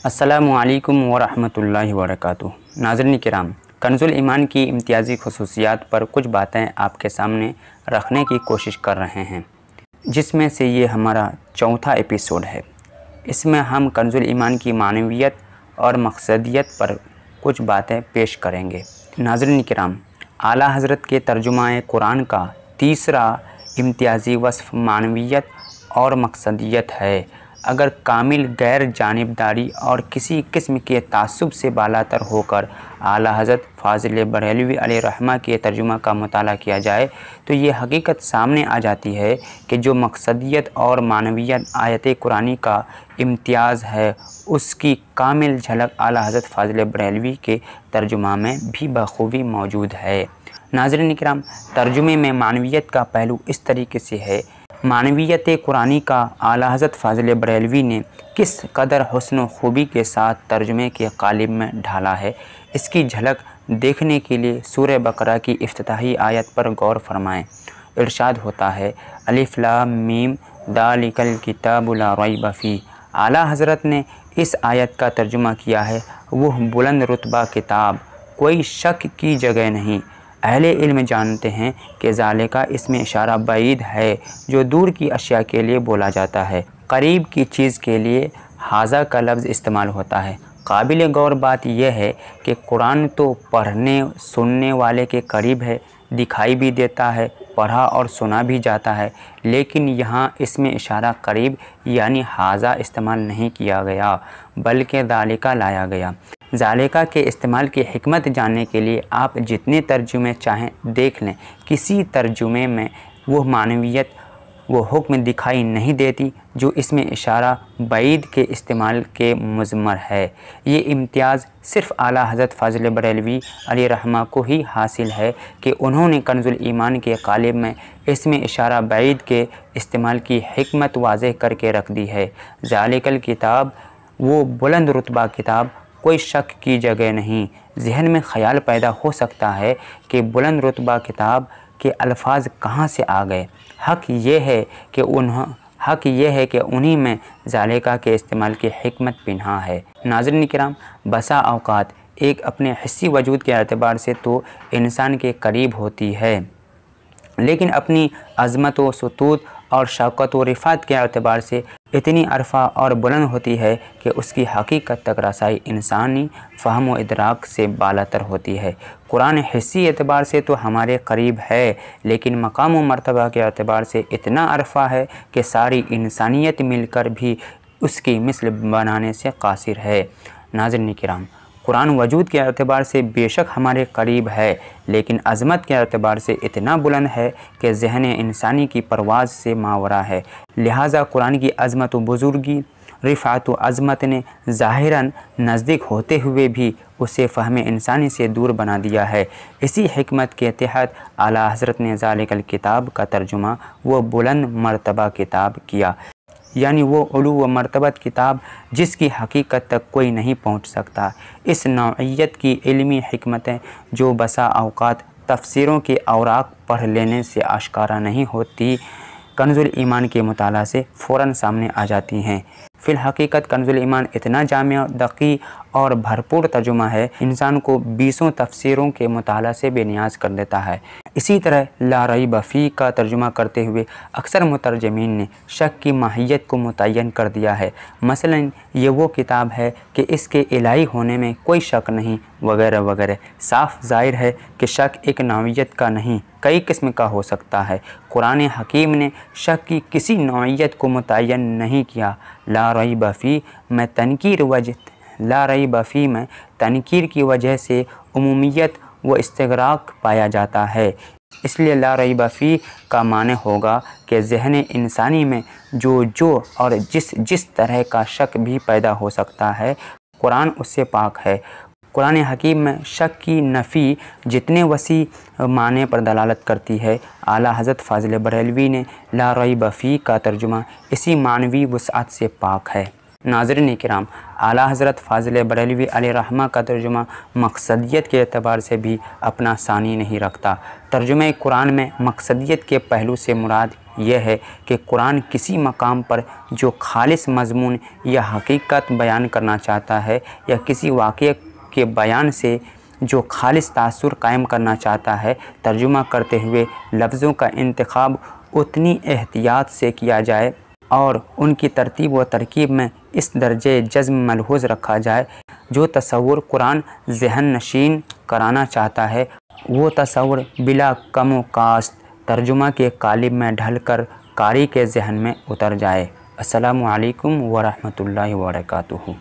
अस्सलामुअलैकुम वरहमतुल्लाहि वबरकातुहू। नाज़रीन किराम, कंज़ुल ईमान की इम्तियाज़ी ख़ुसूसियात पर कुछ बातें आपके सामने रखने की कोशिश कर रहे हैं, जिसमें से ये हमारा चौथा एपिसोड है। इसमें हम कंज़ुल ईमान की मानवियत और मक़सदियत पर कुछ बातें पेश करेंगे। नाज़रीन किराम, आला हज़रत के तर्जुमाए कुरान का तीसरा इम्तियाज़ी वस्फ़ मानवियत और मक़सदियत है। अगर कामिल गैर जानिबदारी और किसी किस्म के तासुब से बालातर होकर आला हज़रत फ़ाज़िल बरेलवी अलैहिर्रहमा के तर्जुमा का मुताला किया जाए तो ये हकीकत सामने आ जाती है कि जो मक़सदियत और मानवियत आयत कुरानी का इम्तियाज़ है, उसकी कामिल झलक आला हज़रत फ़ाज़िल बरेलवी के तर्जुमा में भी बख़ूबी मौजूद है। नाज़रीन किराम, तर्जुमे में मानवियत का पहलू इस तरीके से है। मानवियत कुरानी का आला हज़रत फ़ाज़िल बरेलवी ने किस कदर हुस्न खूबी के साथ तर्जुमे के क़ालिब में ढाला है, इसकी झलक देखने के लिए सूरह बकरा की इफ्तिताही आयत पर गौर फरमाएँ। इरशाद होता है, अलिफ लाम मीम ज़ालिकल किताबु ला रैब फ़ीह। आला हज़रत ने इस आयत का तर्जुमा किया है, वह बुलंद रुतबा किताब, कोई शक की जगह नहीं। अहले इल्म जानते हैं कि ज़ालिका इसमें इशारा बईद है, जो दूर की अशिया के लिए बोला जाता है। करीब की चीज़ के लिए हाज़ा का लफ्ज़ इस्तेमाल होता है। काबिल गौर बात यह है कि कुरान तो पढ़ने सुनने वाले के करीब है, दिखाई भी देता है, पढ़ा और सुना भी जाता है, लेकिन यहाँ इसमें इशारा करीब यानी हाज़ा इस्तेमाल नहीं किया गया, बल्कि ज़ालिका लाया गया। ज़ालिका के इस्तेमाल की हिकमत जानने के लिए आप जितने तर्जुमे चाहें देख लें, किसी तर्जुमे में वो मानवियत वो हुक्म दिखाई नहीं देती जो इसमें इशारा बईद के इस्तेमाल के मुज़म्मर है। ये इम्तियाज़ सिर्फ़ आला हज़रत फ़ाज़िल बरेलवी अलैहिर्रहमा को ही हासिल है कि उन्होंने कंज़ुल ईमान के क़ालिब में इसमें इशारा बईद के इस्तेमाल की हिकमत वाज़ेह करके रख दी है। ज़ालिकल किताब, वो बुलंद रुतबा किताब, कोई शक की जगह नहीं। जहन में ख़याल पैदा हो सकता है कि बुलंद रुतबा किताब के अल्फाज कहाँ से आ गए। हक़ ये है कि उन्हीं में ज़ालिका के इस्तेमाल की हिकमत पिन्हा है। नाज़रीन किराम, बसा औक़ात एक अपने हिस्सी वजूद के एतबार से तो इंसान के करीब होती है, लेकिन अपनी अज़मत व सतूत और शौक़त व रिफ़ात के एतबार से इतनी अरफ़ा और बुलंद होती है कि उसकी हकीकत तक रसाई इंसानी फ़हम व इदराक से बालातर होती है। कुरान हिस्सी एतबार से तो हमारे करीब है, लेकिन मकाम व मर्तबा के एतबार से इतना अरफ़ा है कि सारी इंसानियत मिलकर भी उसकी मिसल बनाने से कासिर है। नाज़रीन किराम, कुरान वजूद के एतबार से बेशक हमारे करीब है, लेकिन अज़मत के एतबार से इतना बुलंद है कि ज़हन इंसानी की परवाज़ से मावरा है। लिहाजा कुरान की अज़मत व बुज़ुर्गी, रिफ़ात व अज़मत ने ज़ाहिरन नज़दीक होते हुए भी उसे फ़हम इंसानी से दूर बना दिया है। इसी हिकमत के तहत आला हज़रत ने ज़ालिकल किताब का तर्जुमा वो बुलंद मर्तबा किताब किया, यानी वो उलू व मर्तबत किताब जिसकी हकीकत तक कोई नहीं पहुँच सकता। इस नौइयत की इल्मी हिकमतें जो बसा औक़ात तफ़सीरों के औराक़ पढ़ लेने से आश्कारा नहीं होती, कंज़ुल ईमान के मुताला से फ़ौरन सामने आ जाती हैं। फ़िल हकीकत कंज़ुल ईमान इतना जामिया, दक़ी और भरपूर तर्जुमा है, इंसान को 20 तफ़सीरों के मुताला से बेनियाज़ कर देता है। इसी तरह ला रैब फ़ीह का तर्जुमा करते हुए अक्सर मुतरजमीन ने शक की माहियत को मुतय्यन कर दिया है। मसलन ये वो किताब है कि इसके इलाही होने में कोई शक नहीं, वगैरह वगैरह। साफ़ ज़ाहिर है कि शक एक नौइयत का नहीं, कई किस्म का हो सकता है। कुरान हकीम ने शक की किसी नौइयत को मुतय्यन नहीं किया। ला रैब फ़ीह में तनकीर की वजह से उमूमियत व इस्तिग़राक़ पाया जाता है, इसलिए ला रैब फ़ीह का माने होगा कि ज़हन इंसानी में जो और जिस तरह का शक भी पैदा हो सकता है, कुरान उससे पाक है। कुरान हकीम में शक की नफ़ी जितने वसी माने पर दलालत करती है, आला हज़रत फ़ाज़िल बरेलवी ने ला रैब फ़ीह का तर्जुमा इसी मानवी वुसअत से पाक है। नाज़रीन किराम, आला हज़रत फ़ाज़िल बरेलवी अलैहिर्रहमा का तर्जुमा मक़सदियत के एतबार से भी अपना सानी नहीं रखता। तर्जुमे कुरान में मक़सदियत के पहलू से मुराद यह है कि कुरान किसी मकाम पर जो खालिस मज़मून या हकीकत बयान करना चाहता है या किसी वाक़े के बयान से जो खालिस तासुर कायम करना चाहता है, तर्जुमा करते हुए लफ्ज़ों का इंतखाब उतनी एहतियात से किया जाए और उनकी तरतीब व तरकीब में इस दर्जे जज़्म मलहूज़ रखा जाए जो तसव्वुर कुरान ज़हन नशीन कराना चाहता है, वो तसव्वुर बिला कम व कास्त तर्जुमा के कालिब में ढलकर कारी के जहन में उतर जाए। अस्सलामु अलैकुम व रहमतुल्लाहि व बरकातुहू।